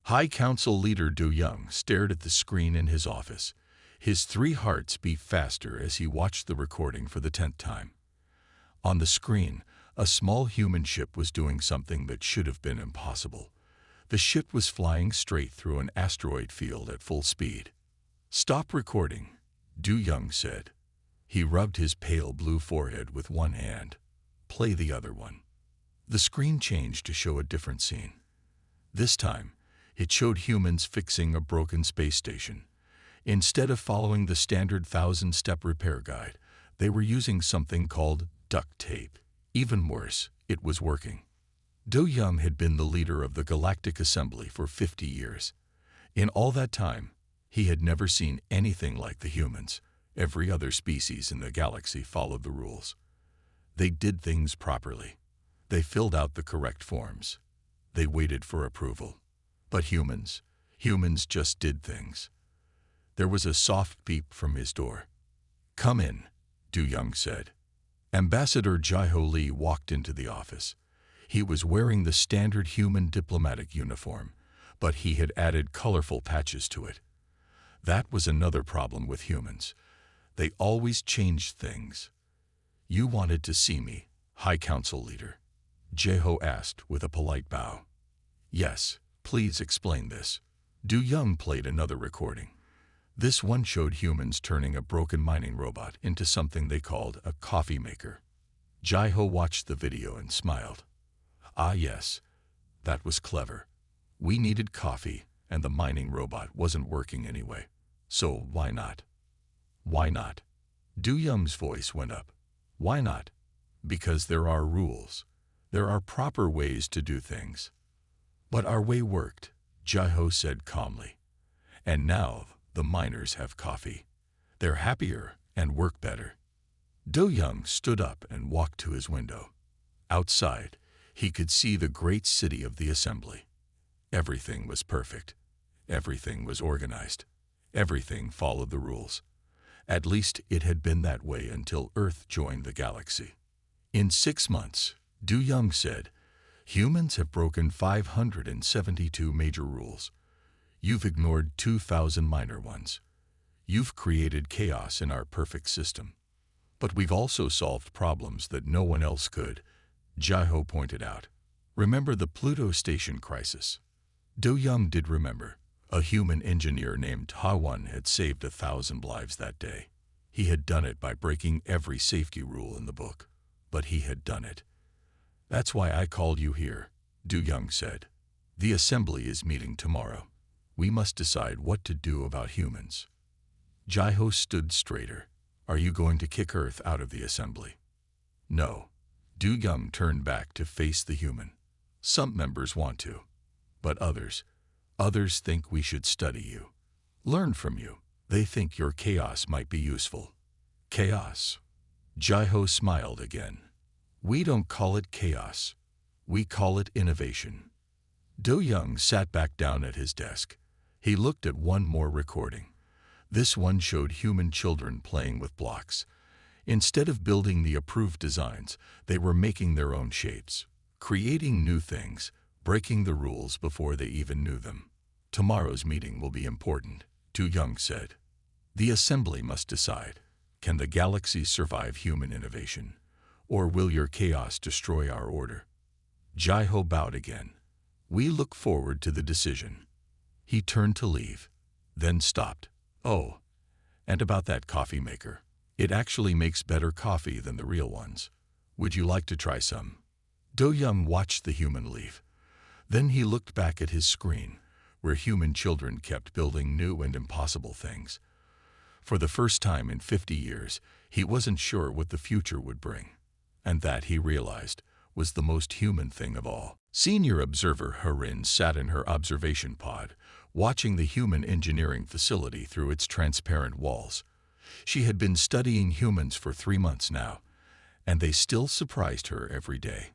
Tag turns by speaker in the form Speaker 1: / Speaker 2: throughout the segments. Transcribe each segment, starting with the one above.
Speaker 1: High Council leader Du Young stared at the screen in his office. His 3 hearts beat faster as he watched the recording for the 10th time. On the screen, a small human ship was doing something that should have been impossible. The ship was flying straight through an asteroid field at full speed. "Stop recording," Du Young said. He rubbed his pale blue forehead with one hand. "Play the other one." The screen changed to show a different scene. This time, it showed humans fixing a broken space station. Instead of following the standard 1,000-step repair guide, they were using something called duct tape. Even worse, it was working. Du Young had been the leader of the Galactic Assembly for 50 years. In all that time, he had never seen anything like the humans. Every other species in the galaxy followed the rules. They did things properly. They filled out the correct forms. They waited for approval. But humans just did things. There was a soft beep from his door. "Come in," Du Young said. Ambassador Jai-Ho Lee walked into the office. He was wearing the standard human diplomatic uniform, but he had added colorful patches to it. That was another problem with humans. They always changed things. "You wanted to see me, High Council leader?" Jai-Ho asked with a polite bow. "Yes, please explain this." Du Young played another recording. This one showed humans turning a broken mining robot into something they called a coffee maker. Jai-Ho watched the video and smiled. "Ah yes, that was clever. We needed coffee, and the mining robot wasn't working anyway. So why not?" "Why not?" Du Young's voice went up. "Why not? Because there are rules. There are proper ways to do things." "But our way worked," Jai-Ho said calmly. "And now the miners have coffee. They're happier and work better." Du Young stood up and walked to his window. Outside, he could see the great city of the assembly. Everything was perfect. Everything was organized. Everything followed the rules. At least it had been that way until Earth joined the galaxy. "In 6 months," Du Young said, "humans have broken 572 major rules. You've ignored 2,000 minor ones. You've created chaos in our perfect system. But we've also solved problems that no one else could," Jai-Ho pointed out. "Remember the Pluto station crisis?" Du Young did remember. A human engineer named Ha-1 had saved 1,000 lives that day. He had done it by breaking every safety rule in the book. But he had done it. "That's why I called you here," Du Young said. "The assembly is meeting tomorrow. We must decide what to do about humans." Jai-Ho stood straighter. "Are you going to kick Earth out of the assembly?" "No." Du Young turned back to face the human. "Some members want to. But others think we should study you. Learn from you. They think your chaos might be useful." "Chaos?" Jai-Ho smiled again. "We don't call it chaos. We call it innovation." Du Young sat back down at his desk. He looked at one more recording. This one showed human children playing with blocks. Instead of building the approved designs, they were making their own shapes, creating new things, breaking the rules before they even knew them. "Tomorrow's meeting will be important," Du Young said. "The assembly must decide, can the galaxy survive human innovation, or will your chaos destroy our order?" Jai-Ho bowed again. "We look forward to the decision." He turned to leave, then stopped. "Oh, and about that coffee maker. It actually makes better coffee than the real ones. Would you like to try some?" Du Young watched the human leave. Then he looked back at his screen, where human children kept building new and impossible things. For the first time in 50 years, he wasn't sure what the future would bring. And that, he realized, was the most human thing of all. Senior observer Harin sat in her observation pod, watching the human engineering facility through its transparent walls. She had been studying humans for 3 months now, and they still surprised her every day.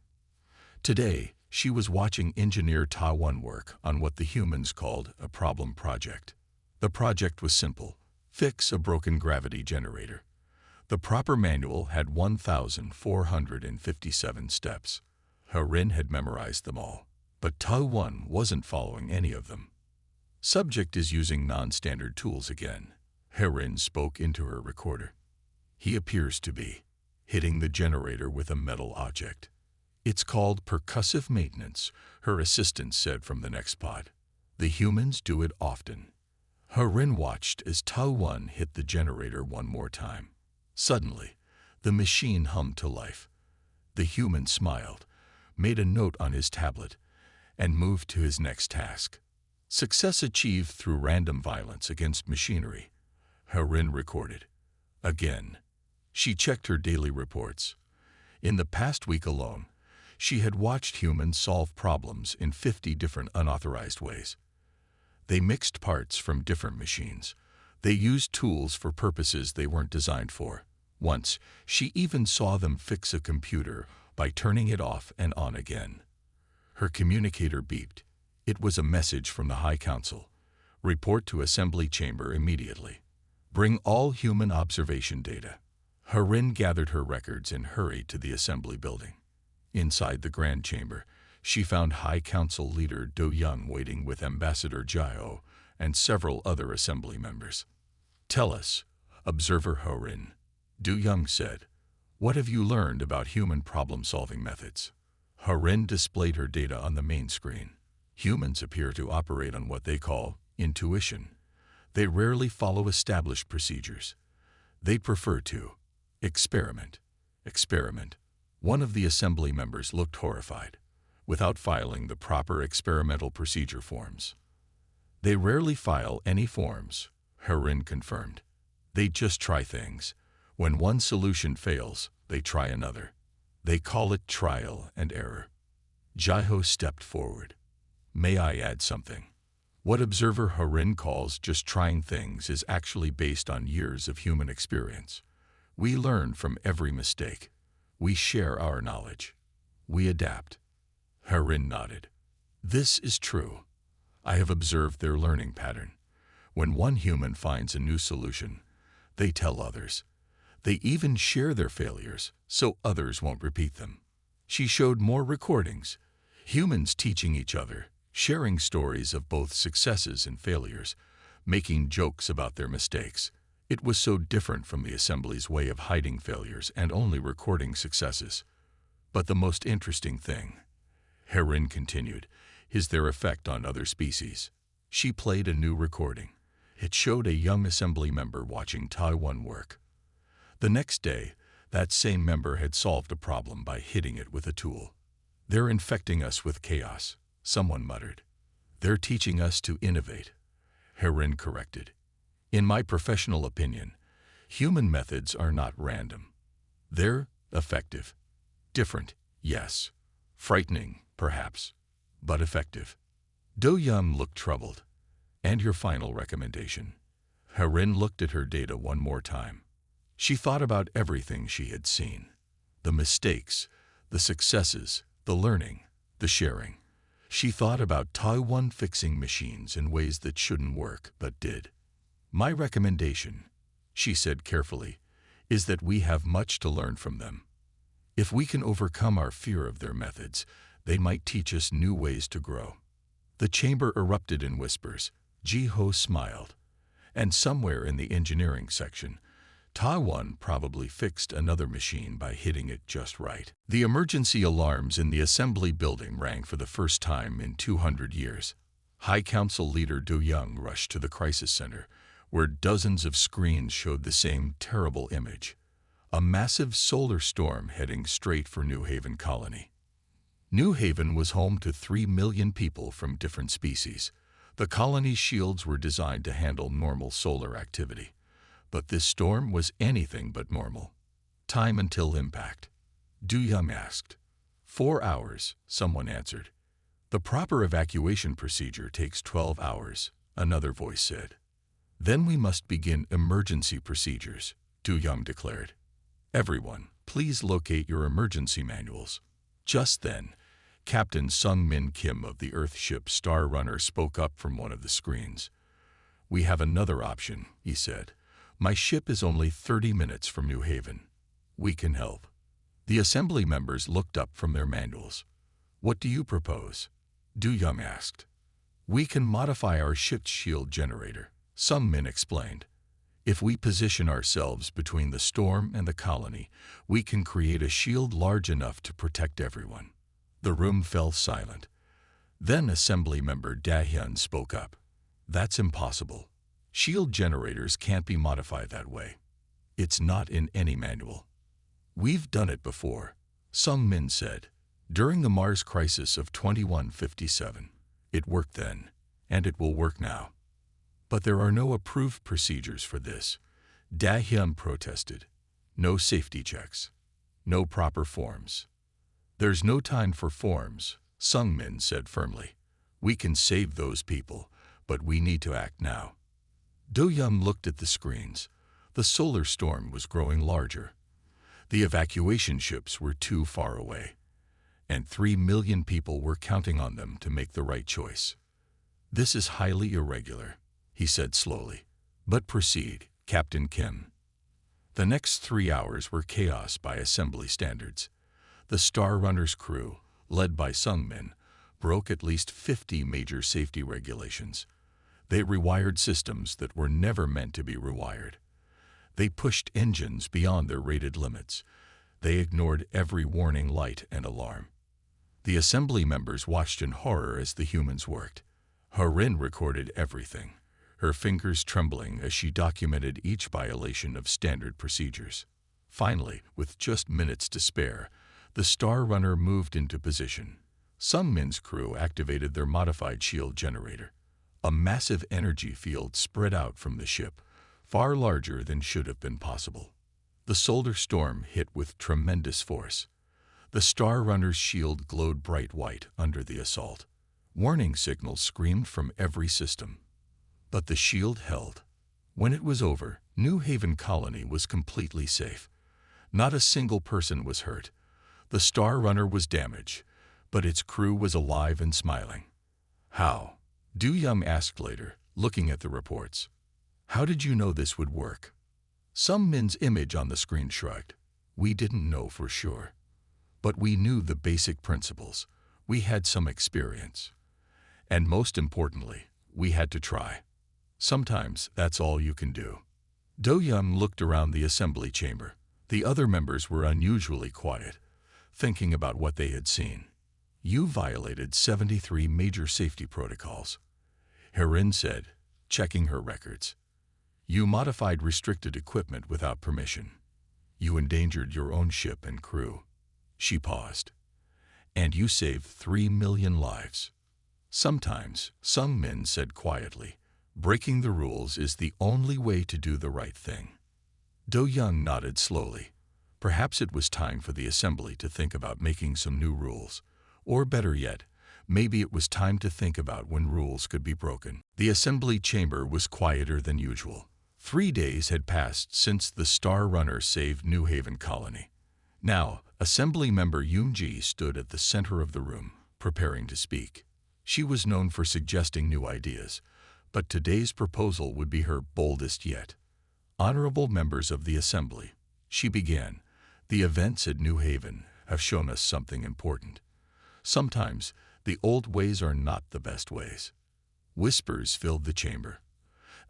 Speaker 1: Today, she was watching engineer Ta-1 work on what the humans called a problem project. The project was simple: fix a broken gravity generator. The proper manual had 1,457 steps. Harin had memorized them all, but Ta-1 wasn't following any of them. Subject is using non-standard tools again. Herin spoke into her recorder. He appears to be hitting the generator with a metal object. It's called percussive maintenance, her assistant said from the next pod. The humans do it often. Herin watched as Tao-1 hit the generator one more time. Suddenly, the machine hummed to life. The human smiled, made a note on his tablet, and moved to his next task. Success achieved through random violence against machinery. Herin recorded. Again, she checked her daily reports. In the past week alone, she had watched humans solve problems in 50 different unauthorized ways. They mixed parts from different machines. They used tools for purposes they weren't designed for. Once, she even saw them fix a computer by turning it off and on again. Her communicator beeped. It was a message from the High Council. Report to Assembly Chamber immediately. Bring all human observation data. Herin gathered her records and hurried to the assembly building. Inside the Grand Chamber, she found High Council leader Do Young waiting with Ambassador Jiao and several other assembly members. Tell us, Observer Herin, Do Young said. What have you learned about human problem-solving methods? Herin displayed her data on the main screen. Humans appear to operate on what they call intuition. They rarely follow established procedures. They prefer to experiment. One of the assembly members looked horrified, without filing the proper experimental procedure forms. They rarely file any forms, Herin confirmed. They just try things. When one solution fails, they try another. They call it trial and error. Jiao stepped forward. May I add something? What Observer Herin calls just trying things is actually based on years of human experience. We learn from every mistake. We share our knowledge. We adapt. Herin nodded. This is true. I have observed their learning pattern. When one human finds a new solution, they tell others. They even share their failures so others won't repeat them. She showed more recordings. Humans teaching each other, sharing stories of both successes and failures, making jokes about their mistakes. It was so different from the assembly's way of hiding failures and only recording successes. But the most interesting thing, Herin continued, is their effect on other species. She played a new recording. It showed a young assembly member watching Taiwan work. The next day, that same member had solved a problem by hitting it with a tool. They're infecting us with chaos, someone muttered. They're teaching us to innovate, Herin corrected. In my professional opinion, human methods are not random. They're effective. Different, yes. Frightening, perhaps, but effective. Do Young looked troubled. And your final recommendation? Herin looked at her data one more time. She thought about everything she had seen. The mistakes, the successes, the learning, the sharing. She thought about Taiwan fixing machines in ways that shouldn't work, but did. My recommendation, she said carefully, is that we have much to learn from them. If we can overcome our fear of their methods, they might teach us new ways to grow. The chamber erupted in whispers. Jiho smiled. And somewhere in the engineering section, Taiwan probably fixed another machine by hitting it just right. The emergency alarms in the assembly building rang for the first time in 200 years. High Council leader Do Young rushed to the crisis center, where dozens of screens showed the same terrible image. A massive solar storm heading straight for New Haven Colony. New Haven was home to 3 million people from different species. The colony's shields were designed to handle normal solar activity. But this storm was anything but normal. Time until impact? Do Young asked. 4 hours, someone answered. The proper evacuation procedure takes 12 hours, another voice said. Then we must begin emergency procedures, Do Young declared. Everyone, please locate your emergency manuals. Just then, Captain Sung Min Kim of the Earthship Star Runner spoke up from one of the screens. We have another option, he said. My ship is only 30 minutes from New Haven. We can help. The assembly members looked up from their manuals. What do you propose? Do Young asked. We can modify our ship's shield generator, some men explained. If we position ourselves between the storm and the colony, we can create a shield large enough to protect everyone. The room fell silent. Then Assembly Member Da-hyun spoke up. That's impossible. Shield generators can't be modified that way. It's not in any manual. We've done it before, Sung Min said. During the Mars crisis of 2157. It worked then, and it will work now. But there are no approved procedures for this. Da-hyun protested. No safety checks. No proper forms. There's no time for forms, Sung Min said firmly. We can save those people, but we need to act now. Do-yum looked at the screens. The solar storm was growing larger. The evacuation ships were too far away, and 3 million people were counting on them to make the right choice. This is highly irregular, he said slowly. But proceed, Captain Kim. The next 3 hours were chaos by Assembly standards. The Star Runner's crew, led by Sung Min, broke at least 50 major safety regulations. They rewired systems that were never meant to be rewired. They pushed engines beyond their rated limits. They ignored every warning light and alarm. The Assembly members watched in horror as the humans worked. Harin recorded everything, her fingers trembling as she documented each violation of standard procedures. Finally, with just minutes to spare, the Star Runner moved into position. Sung Min's crew activated their modified shield generator. A massive energy field spread out from the ship, far larger than should have been possible. The solar storm hit with tremendous force. The Star Runner's shield glowed bright white under the assault. Warning signals screamed from every system. But the shield held. When it was over, New Haven Colony was completely safe. Not a single person was hurt. The Star Runner was damaged, but its crew was alive and smiling. How? Do-yum asked later, looking at the reports. How did you know this would work? Sung Min's image on the screen shrugged. We didn't know for sure. But we knew the basic principles. We had some experience. And most importantly, we had to try. Sometimes that's all you can do. Do-yum looked around the assembly chamber. The other members were unusually quiet, thinking about what they had seen. You violated 73 major safety protocols, Harin said, checking her records. You modified restricted equipment without permission. You endangered your own ship and crew. She paused. And you saved 3 million lives. Sometimes, Sung Min said quietly, breaking the rules is the only way to do the right thing. Do-young nodded slowly. Perhaps it was time for the assembly to think about making some new rules. Or better yet, maybe it was time to think about when rules could be broken. The assembly chamber was quieter than usual. 3 days had passed since the Star Runner saved New Haven Colony. Now, Assembly Member Yoon-ji stood at the center of the room, preparing to speak. She was known for suggesting new ideas, but today's proposal would be her boldest yet. Honorable members of the Assembly, she began, the events at New Haven have shown us something important. Sometimes, the old ways are not the best ways. Whispers filled the chamber.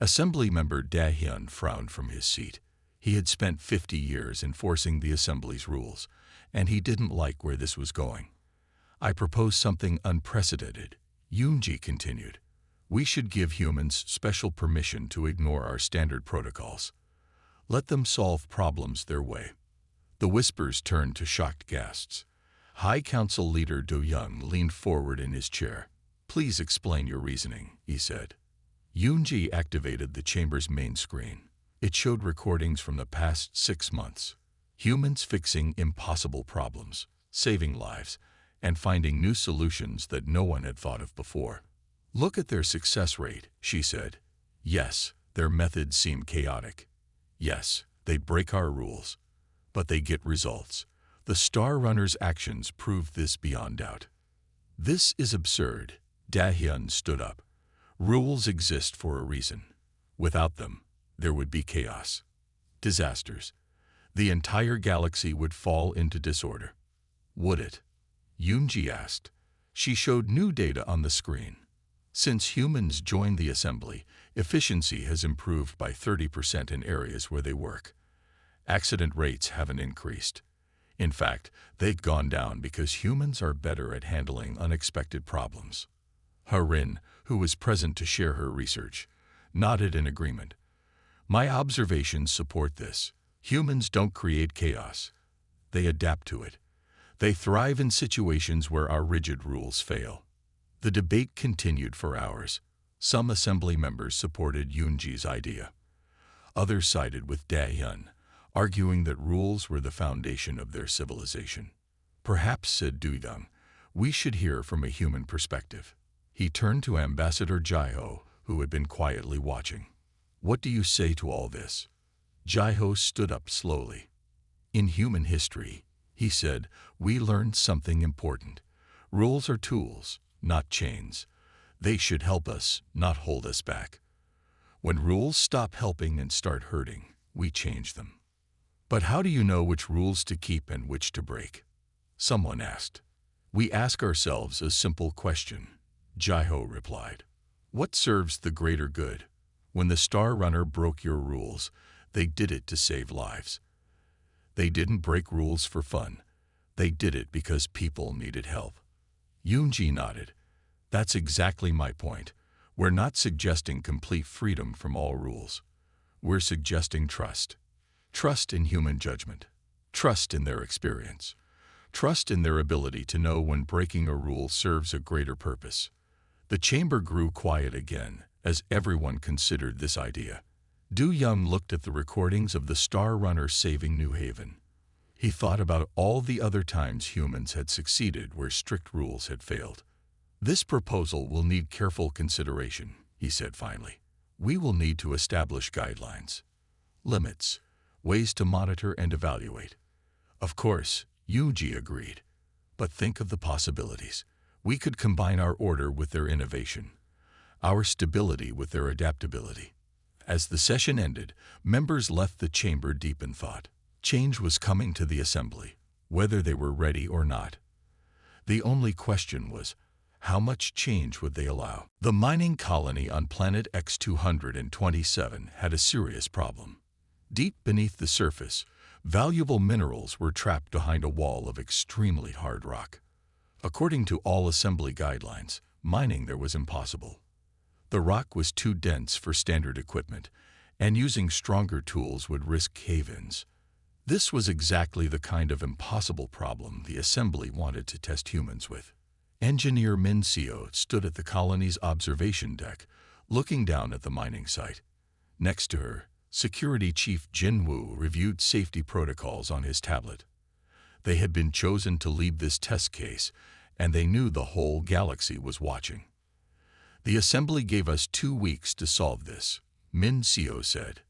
Speaker 1: Assembly Member Da-hyun frowned from his seat. He had spent 50 years enforcing the Assembly's rules, and he didn't like where this was going. I propose something unprecedented, Yoon-ji continued. We should give humans special permission to ignore our standard protocols. Let them solve problems their way. The whispers turned to shocked gasps. High Council Leader Do-young leaned forward in his chair. Please explain your reasoning, he said. Yoon-ji activated the chamber's main screen. It showed recordings from the past 6 months. Humans fixing impossible problems, saving lives, and finding new solutions that no one had thought of before. Look at their success rate, she said. Yes, their methods seem chaotic. Yes, they break our rules. But they get results. The Star Runner's actions prove this beyond doubt. This is absurd. Da-hyun stood up. Rules exist for a reason. Without them, there would be chaos. Disasters. The entire galaxy would fall into disorder. Would it? Yoon-ji asked. She showed new data on the screen. Since humans joined the assembly, efficiency has improved by 30% in areas where they work. Accident rates haven't increased. In fact, they've gone down because humans are better at handling unexpected problems. Harin, who was present to share her research, nodded in agreement. My observations support this. Humans don't create chaos. They adapt to it. They thrive in situations where our rigid rules fail. The debate continued for hours. Some assembly members supported Yoonji's idea. Others sided with Dae-hyun, arguing that rules were the foundation of their civilization. Perhaps, said Do-young, we should hear from a human perspective. He turned to Ambassador Jae-ho, who had been quietly watching. What do you say to all this? Jae-ho stood up slowly. In human history, he said, we learned something important. Rules are tools, not chains. They should help us, not hold us back. When rules stop helping and start hurting, we change them. But how do you know which rules to keep and which to break? Someone asked. We ask ourselves a simple question, Jae-ho replied. What serves the greater good? When the Star Runner broke your rules, they did it to save lives. They didn't break rules for fun. They did it because people needed help. Yoonji nodded. That's exactly my point. We're not suggesting complete freedom from all rules. We're suggesting trust. Trust in human judgment. Trust in their experience. Trust in their ability to know when breaking a rule serves a greater purpose. The chamber grew quiet again as everyone considered this idea. Do-young looked at the recordings of the Star Runner saving New Haven. He thought about all the other times humans had succeeded where strict rules had failed. This proposal will need careful consideration, he said finally. We will need to establish guidelines, limits, ways to monitor and evaluate. Of course, Yoonji agreed. But think of the possibilities. We could combine our order with their innovation, our stability with their adaptability. As the session ended, members left the chamber deep in thought. Change was coming to the assembly, whether they were ready or not. The only question was, how much change would they allow? The mining colony on planet X-227 had a serious problem. Deep beneath the surface, valuable minerals were trapped behind a wall of extremely hard rock. According to all assembly guidelines, mining there was impossible. The rock was too dense for standard equipment, and using stronger tools would risk cave-ins. This was exactly the kind of impossible problem the assembly wanted to test humans with. Engineer Min Seo stood at the colony's observation deck, looking down at the mining site. Next to her, Security Chief Jin Woo reviewed safety protocols on his tablet. They had been chosen to lead this test case, and they knew the whole galaxy was watching. The assembly gave us 2 weeks to solve this, Min Seo said.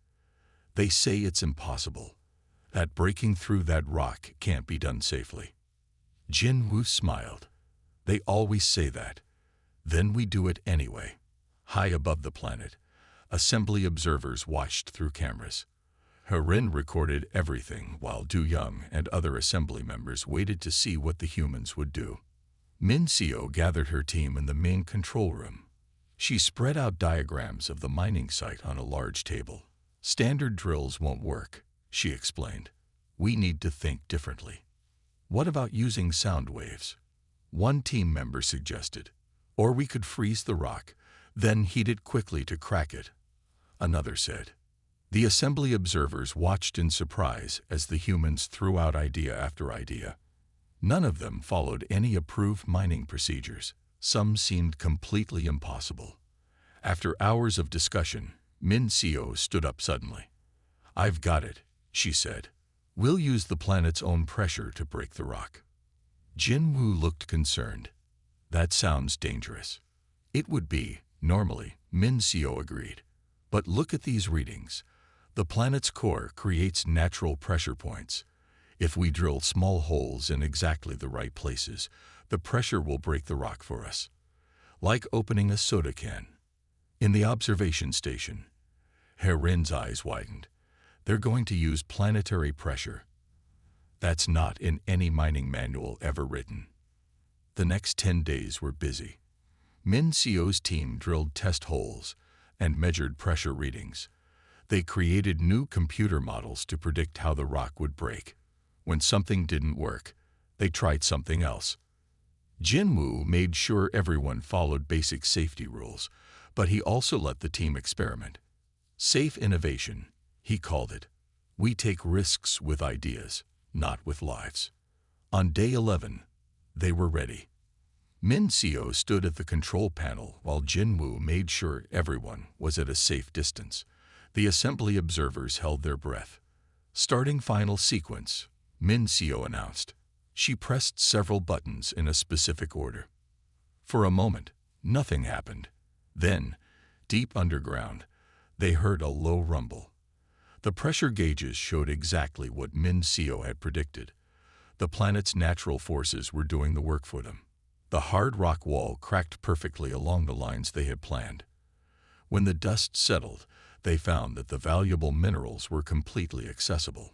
Speaker 1: They say it's impossible, that breaking through that rock can't be done safely. Jin Woo smiled. They always say that. Then we do it anyway. High above the planet, assembly observers watched through cameras. Harin recorded everything while Do-young and other assembly members waited to see what the humans would do. Min Seo gathered her team in the main control room. She spread out diagrams of the mining site on a large table. Standard drills won't work, she explained. We need to think differently. What about using sound waves? One team member suggested. Or we could freeze the rock, then heat it quickly to crack it, another said. The assembly observers watched in surprise as the humans threw out idea after idea. None of them followed any approved mining procedures. Some seemed completely impossible. After hours of discussion, Min Seo stood up suddenly. I've got it, she said. We'll use the planet's own pressure to break the rock. Jin Woo looked concerned. That sounds dangerous. It would be, normally, Min Seo agreed. But look at these readings. The planet's core creates natural pressure points. If we drill small holes in exactly the right places, the pressure will break the rock for us. Like opening a soda can. In the observation station, Harin's eyes widened. They're going to use planetary pressure. That's not in any mining manual ever written. The next 10 days were busy. Min Seo's team drilled test holes and measured pressure readings. They created new computer models to predict how the rock would break. When something didn't work, they tried something else. Jinwoo made sure everyone followed basic safety rules, but he also let the team experiment. Safe innovation, he called it. We take risks with ideas, not with lives. On day 11, they were ready. Min Seo stood at the control panel while Jinwoo made sure everyone was at a safe distance. The assembly observers held their breath. Starting final sequence, Min Seo announced. She pressed several buttons in a specific order. For a moment, nothing happened. Then, deep underground, they heard a low rumble. The pressure gauges showed exactly what Min Seo had predicted. The planet's natural forces were doing the work for them. The hard rock wall cracked perfectly along the lines they had planned. When the dust settled, they found that the valuable minerals were completely accessible.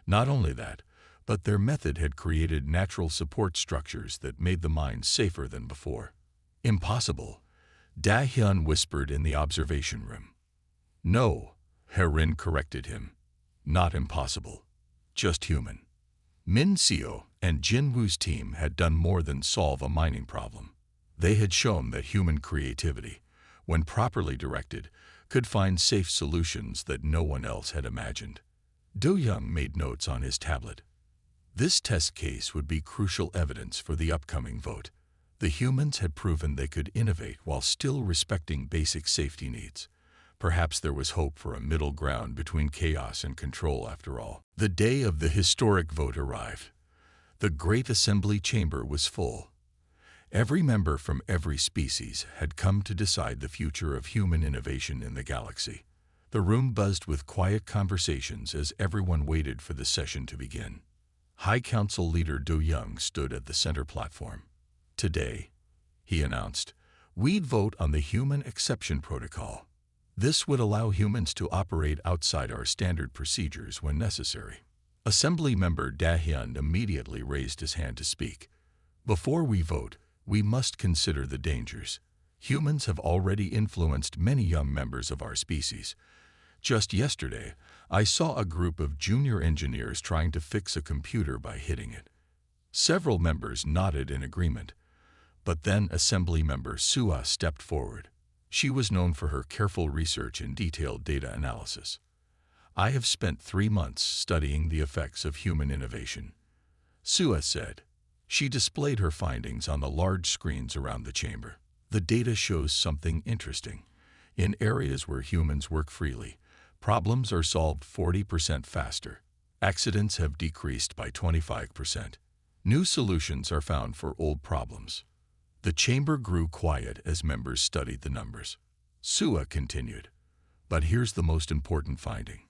Speaker 1: Not only that, but their method had created natural support structures that made the mine safer than before. Impossible, Da-hyun whispered in the observation room. No, Herin corrected him. Not impossible, just human. Min Seo and Jinwoo's team had done more than solve a mining problem. They had shown that human creativity, when properly directed, could find safe solutions that no one else had imagined. Do-young made notes on his tablet. This test case would be crucial evidence for the upcoming vote. The humans had proven they could innovate while still respecting basic safety needs. Perhaps there was hope for a middle ground between chaos and control after all. The day of the historic vote arrived. The great assembly chamber was full. Every member from every species had come to decide the future of human innovation in the galaxy. The room buzzed with quiet conversations as everyone waited for the session to begin. High Council leader Do-young stood at the center platform. Today, he announced, we'd vote on the Human Exception Protocol. This would allow humans to operate outside our standard procedures when necessary. Assembly member Da-hyun immediately raised his hand to speak. Before we vote, we must consider the dangers. Humans have already influenced many young members of our species. Just yesterday, I saw a group of junior engineers trying to fix a computer by hitting it. Several members nodded in agreement, but then Assembly member Sua stepped forward. She was known for her careful research and detailed data analysis. I have spent 3 months studying the effects of human innovation, Sua said. She displayed her findings on the large screens around the chamber. The data shows something interesting. In areas where humans work freely, problems are solved 40% faster. Accidents have decreased by 25%. New solutions are found for old problems. The chamber grew quiet as members studied the numbers. Sua continued, but here's the most important finding.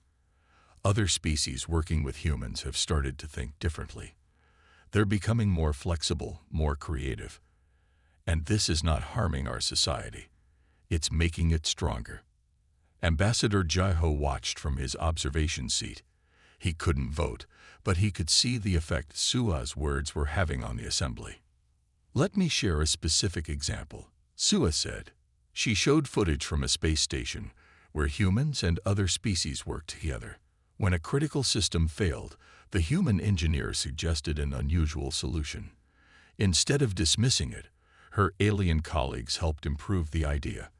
Speaker 1: Other species working with humans have started to think differently. They're becoming more flexible, more creative. And this is not harming our society. It's making it stronger. Ambassador Jaiho watched from his observation seat. He couldn't vote, but he could see the effect Sua's words were having on the assembly. Let me share a specific example, Sua said. She showed footage from a space station where humans and other species worked together. When a critical system failed, the human engineer suggested an unusual solution. Instead of dismissing it, her alien colleagues helped improve the idea.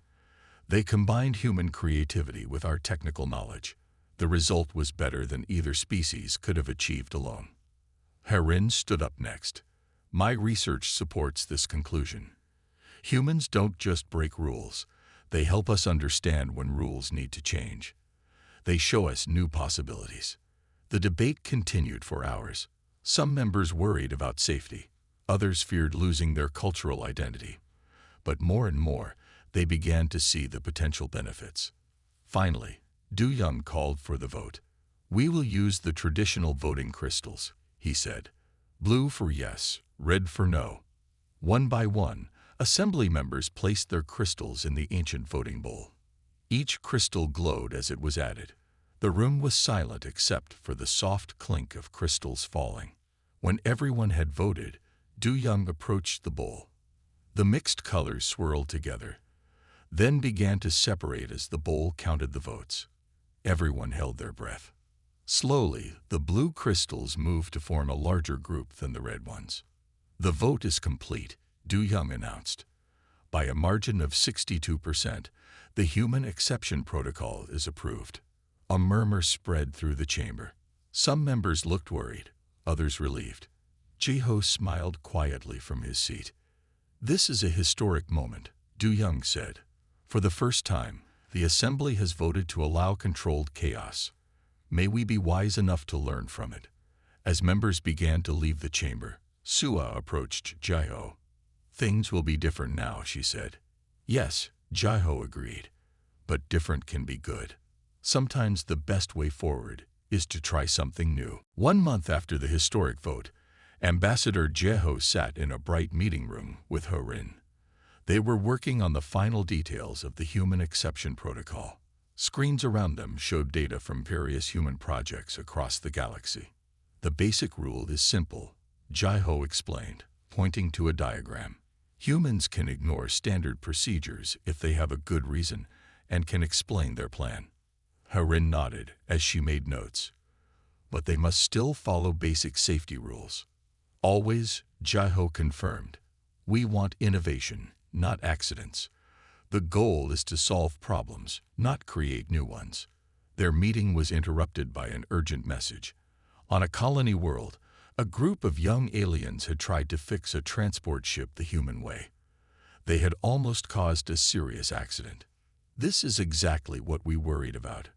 Speaker 1: They combined human creativity with our technical knowledge. The result was better than either species could have achieved alone. Herin stood up next. My research supports this conclusion. Humans don't just break rules. They help us understand when rules need to change. They show us new possibilities. The debate continued for hours. Some members worried about safety. Others feared losing their cultural identity. But more and more, they began to see the potential benefits. Finally, Do-young called for the vote. We will use the traditional voting crystals, he said. Blue for yes, red for no. One by one, assembly members placed their crystals in the ancient voting bowl. Each crystal glowed as it was added. The room was silent except for the soft clink of crystals falling. When everyone had voted, Do-young approached the bowl. The mixed colors swirled together, then began to separate as the bowl counted the votes. Everyone held their breath. Slowly, the blue crystals moved to form a larger group than the red ones. "The vote is complete," Du Young announced. "By a margin of 62%, the human exception protocol is approved." A murmur spread through the chamber. Some members looked worried, others relieved. Jiho smiled quietly from his seat. "This is a historic moment," Du Young said. "For the first time, the Assembly has voted to allow controlled chaos. May we be wise enough to learn from it." As members began to leave the chamber, Sua approached Jiho. "Things will be different now," she said. "Yes," Jiho agreed. "But different can be good. Sometimes the best way forward is to try something new." 1 month after the historic vote, Ambassador Jiho sat in a bright meeting room with Horin. They were working on the final details of the human exception protocol. Screens around them showed data from various human projects across the galaxy. "The basic rule is simple," Jiho explained, pointing to a diagram. "Humans can ignore standard procedures if they have a good reason and can explain their plan." Horin nodded as she made notes. "But they must still follow basic safety rules." "Always," Jiho confirmed. "We want innovation, not accidents. The goal is to solve problems, not create new ones." Their meeting was interrupted by an urgent message. On a colony world, a group of young aliens had tried to fix a transport ship the human way. They had almost caused a serious accident. "This is exactly what we worried about,"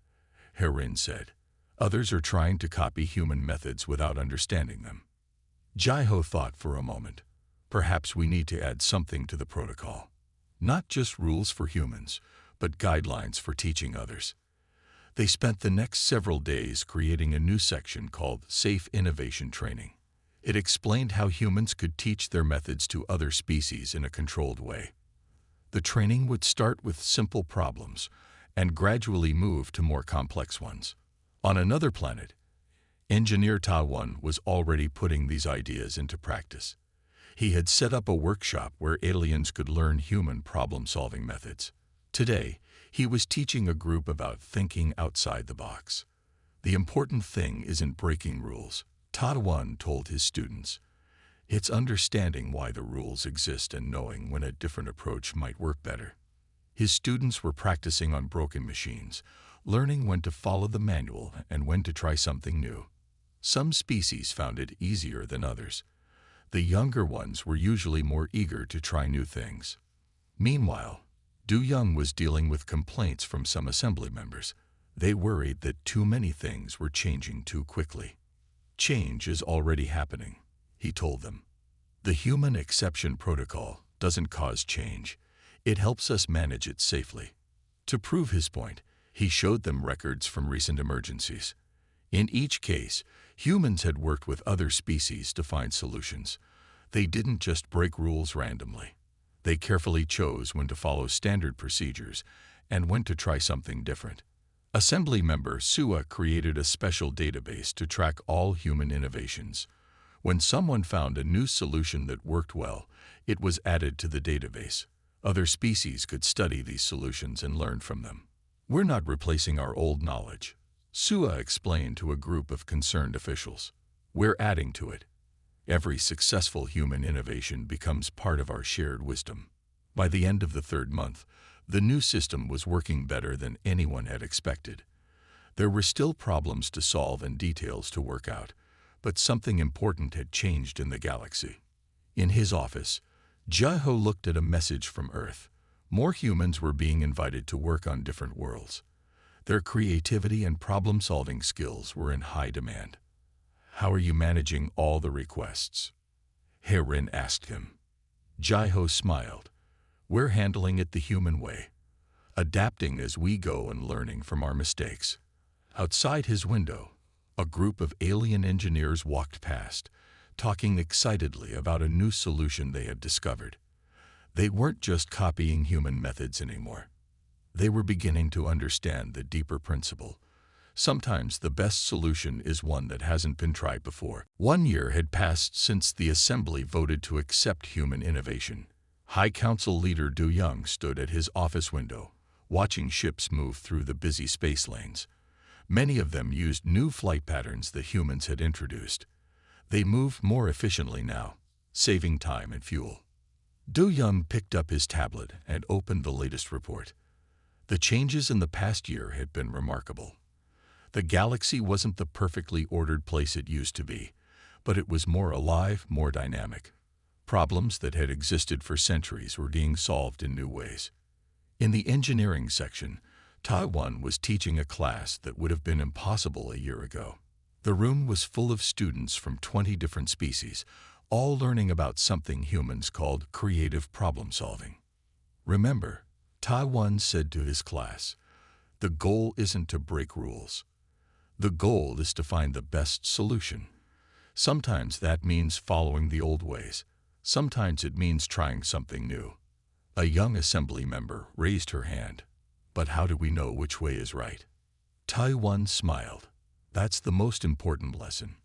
Speaker 1: Herin said. "Others are trying to copy human methods without understanding them." Jiho thought for a moment. "Perhaps we need to add something to the protocol. Not just rules for humans, but guidelines for teaching others." They spent the next several days creating a new section called Safe Innovation Training. It explained how humans could teach their methods to other species in a controlled way. The training would start with simple problems and gradually move to more complex ones. On another planet, Engineer Tawan was already putting these ideas into practice. He had set up a workshop where aliens could learn human problem-solving methods. Today, he was teaching a group about thinking outside the box. "The important thing isn't breaking rules," Tawan told his students. "It's understanding why the rules exist and knowing when a different approach might work better." His students were practicing on broken machines, learning when to follow the manual and when to try something new. Some species found it easier than others. The younger ones were usually more eager to try new things. Meanwhile, Du Young was dealing with complaints from some assembly members. They worried that too many things were changing too quickly. "Change is already happening," he told them. "The human exception protocol doesn't cause change. It helps us manage it safely." To prove his point, he showed them records from recent emergencies. In each case, humans had worked with other species to find solutions. They didn't just break rules randomly. They carefully chose when to follow standard procedures and when to try something different. Assembly member Sua created a special database to track all human innovations. When someone found a new solution that worked well, it was added to the database. Other species could study these solutions and learn from them. "We're not replacing our old knowledge," Sua explained to a group of concerned officials. "We're adding to it. Every successful human innovation becomes part of our shared wisdom." By the end of the 3rd month, the new system was working better than anyone had expected. There were still problems to solve and details to work out, but something important had changed in the galaxy. In his office, Jiho looked at a message from Earth. More humans were being invited to work on different worlds. Their creativity and problem-solving skills were in high demand. "How are you managing all the requests?" Herin asked him. Jiho smiled. "We're handling it the human way, adapting as we go and learning from our mistakes." Outside his window, a group of alien engineers walked past, talking excitedly about a new solution they had discovered. They weren't just copying human methods anymore. They were beginning to understand the deeper principle. Sometimes the best solution is one that hasn't been tried before. 1 year had passed since the Assembly voted to accept human innovation. High Council leader Du Young stood at his office window, watching ships move through the busy space lanes. Many of them used new flight patterns the humans had introduced. They moved more efficiently now, saving time and fuel. Du Young picked up his tablet and opened the latest report. The changes in the past year had been remarkable. The galaxy wasn't the perfectly ordered place it used to be, but it was more alive, more dynamic. Problems that had existed for centuries were being solved in new ways. In the engineering section, Taiwan was teaching a class that would have been impossible a year ago. The room was full of students from 20 different species, all learning about something humans called creative problem solving. Remember, Taiwan said to his class, the goal isn't to break rules. The goal is to find the best solution. Sometimes that means following the old ways. Sometimes it means trying something new. A young assembly member raised her hand. But how do we know which way is right? Taiwan smiled. That's the most important lesson.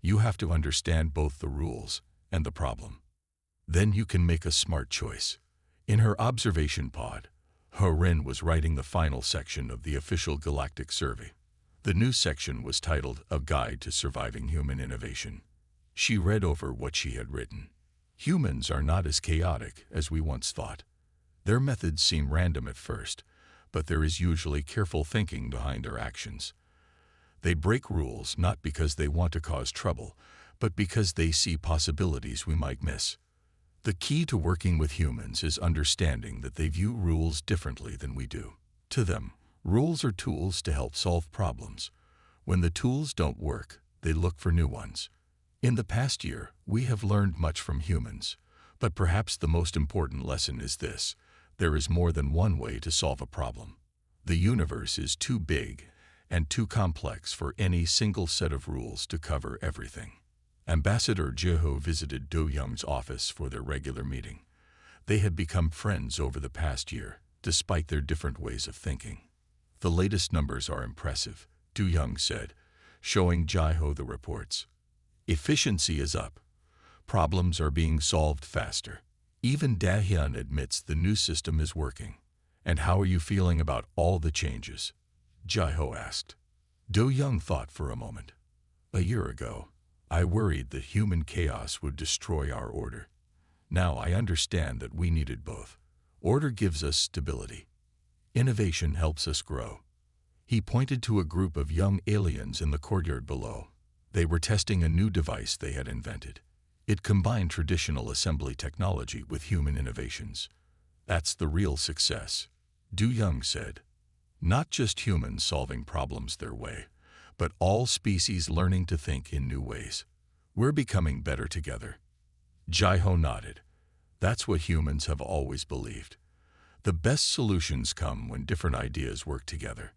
Speaker 1: You have to understand both the rules and the problem. Then you can make a smart choice. In her observation pod, Rin was writing the final section of the official galactic survey. The new section was titled A Guide to Surviving Human Innovation. She read over what she had written. Humans are not as chaotic as we once thought. Their methods seem random at first, but there is usually careful thinking behind their actions. They break rules not because they want to cause trouble, but because they see possibilities we might miss. The key to working with humans is understanding that they view rules differently than we do. To them, rules are tools to help solve problems. When the tools don't work, they look for new ones. In the past year, we have learned much from humans, but perhaps the most important lesson is this: there is more than one way to solve a problem. The universe is too big and too complex for any single set of rules to cover everything. Ambassador Jeho visited Du Young's office for their regular meeting. They had become friends over the past year, despite their different ways of thinking. The latest numbers are impressive, Du Young said, showing Jeho the reports. Efficiency is up. Problems are being solved faster. Even Dahyun admits the new system is working. And how are you feeling about all the changes? Jeho asked. Du Young thought for a moment. A year ago, I worried that human chaos would destroy our order. Now I understand that we needed both. Order gives us stability. Innovation helps us grow. He pointed to a group of young aliens in the courtyard below. They were testing a new device they had invented. It combined traditional assembly technology with human innovations. That's the real success, Du Young said. Not just humans solving problems their way, but all species learning to think in new ways. We're becoming better together. Jeho nodded. That's what humans have always believed. The best solutions come when different ideas work together.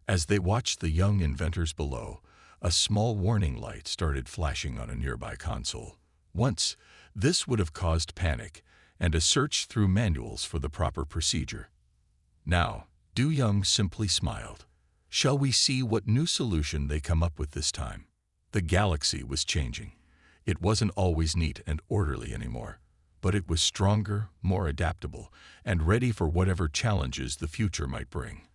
Speaker 1: As they watched the young inventors below, a small warning light started flashing on a nearby console. Once, this would have caused panic and a search through manuals for the proper procedure. Now, Du Young simply smiled. Shall we see what new solution they come up with this time? The galaxy was changing. It wasn't always neat and orderly anymore, but it was stronger, more adaptable, and ready for whatever challenges the future might bring.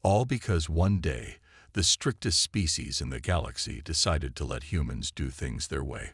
Speaker 1: All because one day, the strictest species in the galaxy decided to let humans do things their way.